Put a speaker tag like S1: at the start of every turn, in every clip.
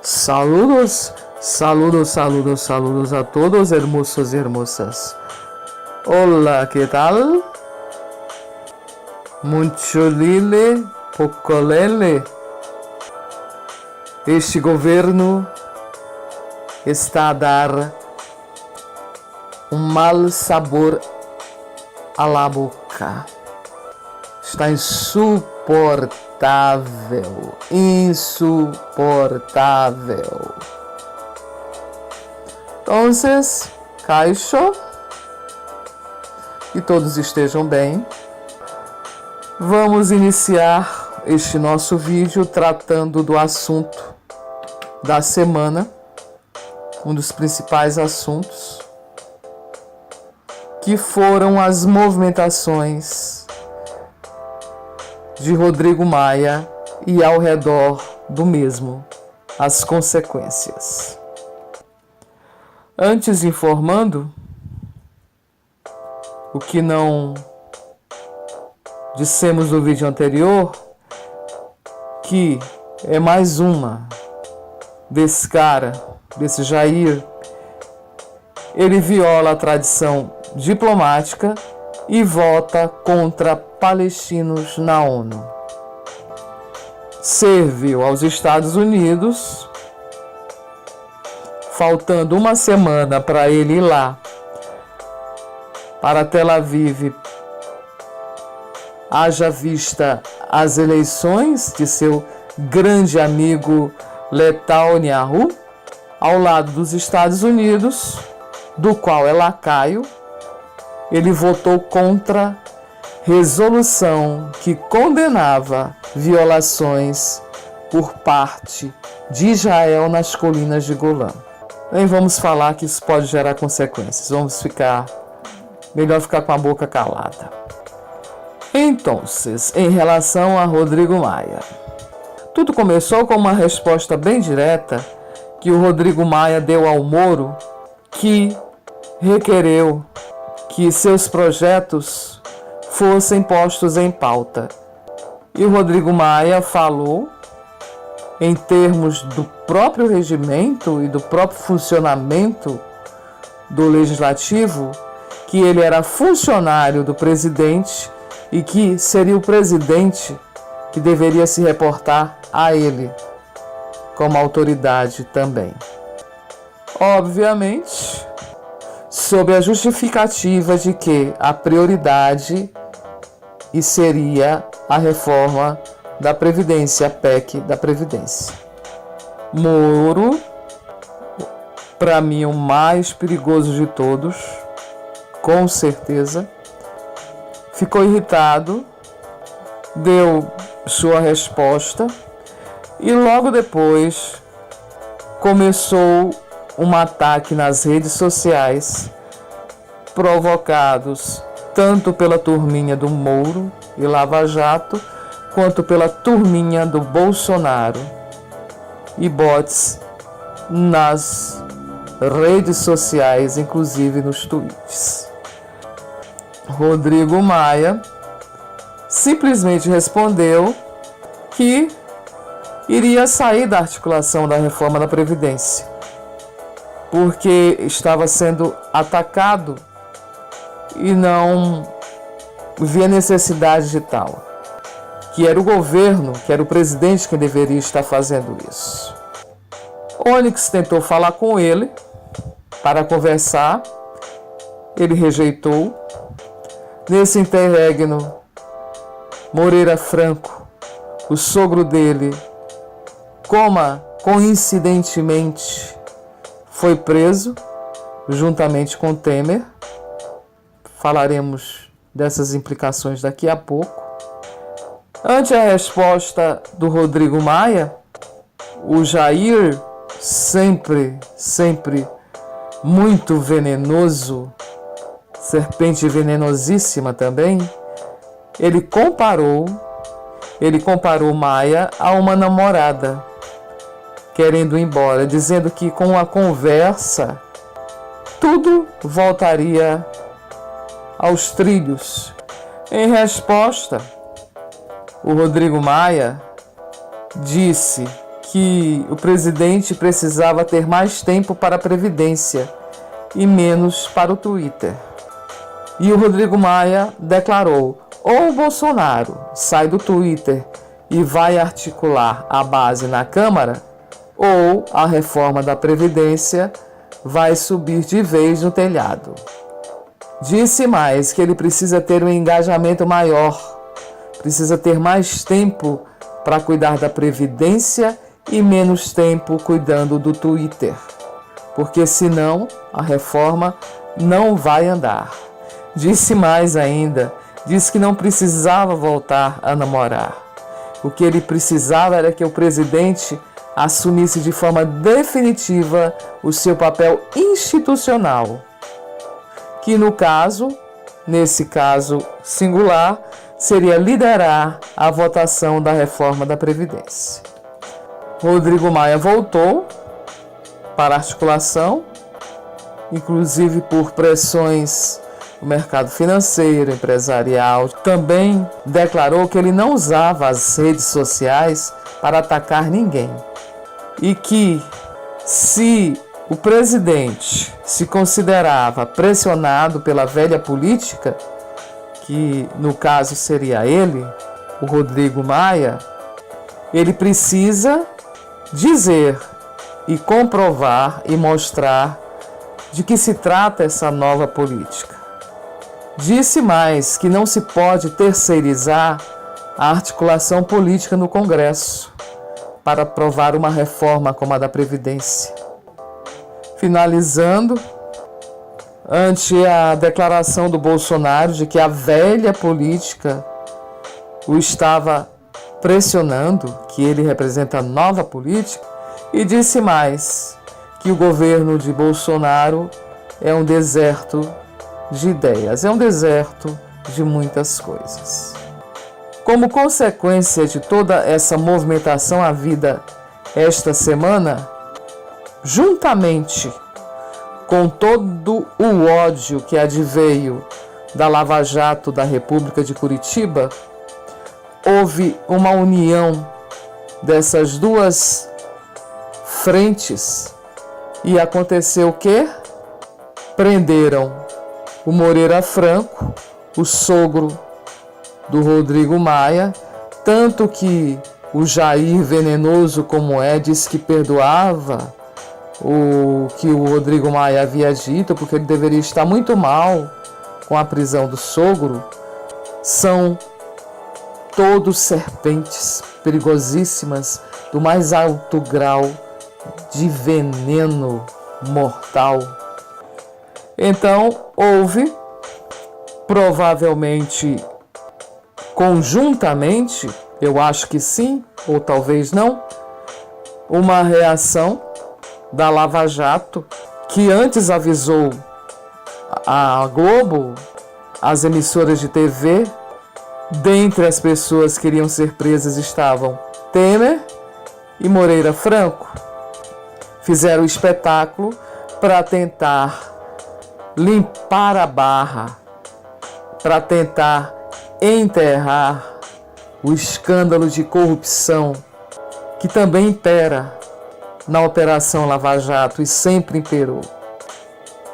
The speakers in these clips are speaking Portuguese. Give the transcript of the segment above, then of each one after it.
S1: Saludos, saludos, saludos, saludos a todos, hermosos y hermosas. Hola, ¿qué tal? Muito lile, pouco lele. Este governo está a dar um mau sabor à la boca. Está insuportável, insuportável. Então, caixo, que todos estejam bem. Vamos iniciar este nosso vídeo tratando do assunto da semana, um dos principais assuntos, que foram as movimentações de Rodrigo Maia e ao redor do mesmo, as consequências. Antes informando o que não dissemos no vídeo anterior, que é mais uma desse cara, desse Jair. Ele viola a tradição diplomática e vota contra palestinos na ONU. Serviu aos Estados Unidos, faltando uma semana para ele ir lá, para Tel Aviv, haja vista as eleições de seu grande amigo Netanyahu, ao lado dos Estados Unidos, do qual é lacaio. Ele votou contra resolução que condenava violações por parte de Israel nas colinas de Golã. Nem vamos falar que isso pode gerar consequências. Melhor ficar com a boca calada. Então, em relação a Rodrigo Maia, tudo começou com uma resposta bem direta que o Rodrigo Maia deu ao Moro, que requereu que seus projetos fossem postos em pauta. E o Rodrigo Maia falou, em termos do próprio regimento e do próprio funcionamento do Legislativo, que ele era funcionário do presidente e que seria o presidente que deveria se reportar a ele como autoridade também. Obviamente, sob a justificativa de que a prioridade seria a reforma da Previdência, a PEC da Previdência. Moro, para mim, o mais perigoso de todos, com certeza, ficou irritado, deu sua resposta e logo depois começou um ataque nas redes sociais, provocados tanto pela turminha do Moro e Lava Jato, quanto pela turminha do Bolsonaro e bots nas redes sociais, inclusive nos tweets. Rodrigo Maia simplesmente respondeu que iria sair da articulação da reforma da Previdência, porque estava sendo atacado e não via necessidade de tal, que era o governo, que era o presidente que deveria estar fazendo isso. Onyx tentou falar com ele para conversar, ele rejeitou. Nesse interregno, Moreira Franco, o sogro dele, coincidentemente, foi preso, juntamente com Temer. Falaremos dessas implicações daqui a pouco. Ante a resposta do Rodrigo Maia, o Jair, sempre muito venenoso, serpente venenosíssima também, ele comparou Maia a uma namorada querendo ir embora, dizendo que com a conversa tudo voltaria aos trilhos. Em resposta, o Rodrigo Maia disse que o presidente precisava ter mais tempo para a Previdência e menos para o Twitter. E o Rodrigo Maia declarou: ou o Bolsonaro sai do Twitter e vai articular a base na Câmara, ou a reforma da Previdência vai subir de vez no telhado. Disse mais que ele precisa ter um engajamento maior, precisa ter mais tempo para cuidar da Previdência e menos tempo cuidando do Twitter, porque senão a reforma não vai andar. Disse mais ainda, disse que não precisava voltar a namorar. O que ele precisava era que o presidente assumisse de forma definitiva o seu papel institucional, que nesse caso singular, seria liderar a votação da reforma da Previdência. Rodrigo Maia voltou para a articulação, inclusive por pressões do mercado financeiro, empresarial. Também declarou que ele não usava as redes sociais para atacar ninguém e que, se o presidente se considerava pressionado pela velha política, que no caso seria ele, o Rodrigo Maia, ele precisa dizer e comprovar e mostrar de que se trata essa nova política. Disse mais que não se pode terceirizar a articulação política no Congresso para aprovar uma reforma como a da Previdência. Finalizando, ante a declaração do Bolsonaro de que a velha política o estava pressionando, que ele representa a nova política, e disse mais que o governo de Bolsonaro é um deserto de ideias, é um deserto de muitas coisas. Como consequência de toda essa movimentação à vida esta semana, juntamente com todo o ódio que adveio da Lava Jato da República de Curitiba, houve uma união dessas duas frentes e aconteceu o quê? Prenderam o Moreira Franco, o sogro do Rodrigo Maia, tanto que o Jair, venenoso como é, disse que perdoava o que o Rodrigo Maia havia dito, porque ele deveria estar muito mal com a prisão do sogro. São todos serpentes perigosíssimas do mais alto grau de veneno mortal. Então, houve, provavelmente, conjuntamente, eu acho que sim, ou talvez não, uma reação da Lava Jato, que antes avisou a Globo, as emissoras de TV. Dentre as pessoas que iriam ser presas estavam Temer e Moreira Franco. Fizeram o espetáculo para tentar limpar a barra, para tentar enterrar o escândalo de corrupção que também impera na Operação Lava Jato e sempre imperou,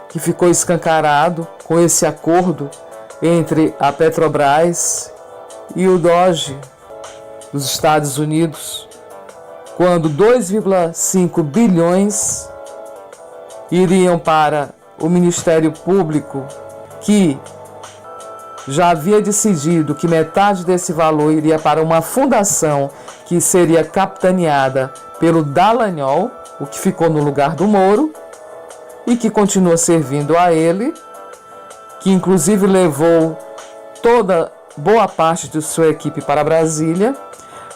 S1: que ficou escancarado com esse acordo entre a Petrobras e o DOGE dos Estados Unidos, quando 2,5 bilhões iriam para o Ministério Público, que já havia decidido que metade desse valor iria para uma fundação que seria capitaneada pelo Dallagnol, o que ficou no lugar do Moro, e que continua servindo a ele, que inclusive levou boa parte de sua equipe para Brasília,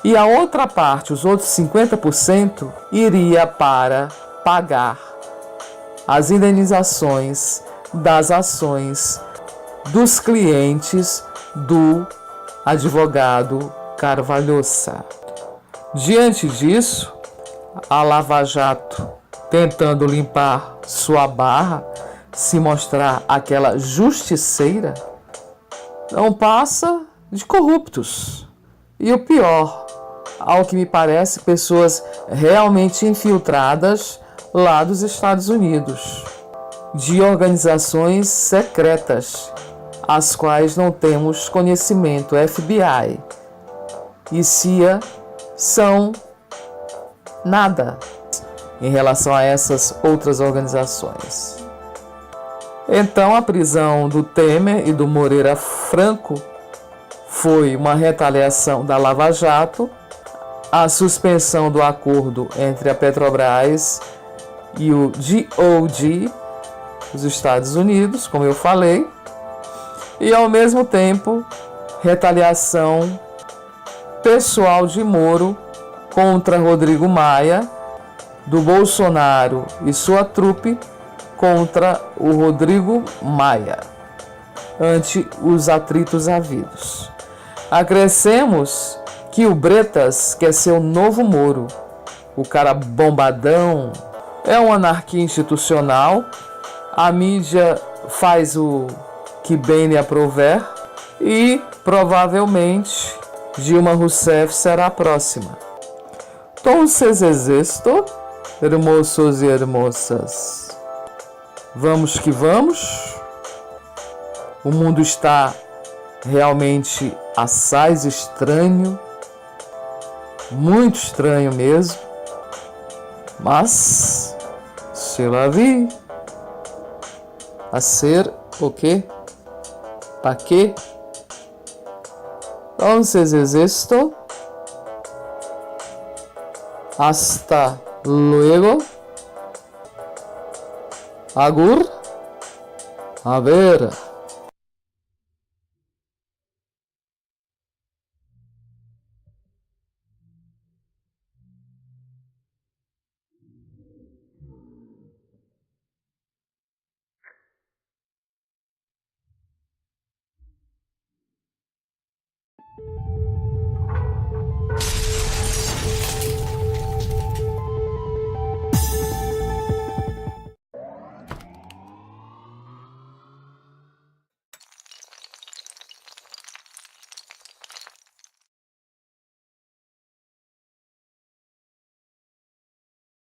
S1: e a outra parte, os outros 50%, iria para pagar as indenizações das ações dos clientes do advogado Carvalhosa. Diante disso, a Lava Jato, tentando limpar sua barra, se mostrar aquela justiceira, não passa de corruptos. E o pior, ao que me parece, pessoas realmente infiltradas lá dos Estados Unidos, de organizações secretas, as quais não temos conhecimento. FBI e CIA são nada em relação a essas outras organizações. Então, a prisão do Temer e do Moreira Franco foi uma retaliação da Lava Jato, a suspensão do acordo entre a Petrobras e o DOJ, os Estados Unidos, como eu falei, e ao mesmo tempo retaliação pessoal de Moro contra Rodrigo Maia, do Bolsonaro e sua trupe contra o Rodrigo Maia, ante os atritos havidos. Acrescemos que o Bretas quer ser o novo Moro, o cara bombadão, é uma anarquia institucional, a mídia faz o que bem lhe aprouver e provavelmente Dilma Rousseff será a próxima. Entonces es esto, hermosos e hermosas. Vamos que vamos. O mundo está realmente assaz estranho, muito estranho mesmo, mas c'est la vie. A ser o quê? Para quê? Entonces es esto. Hasta luego. Agur. A ver.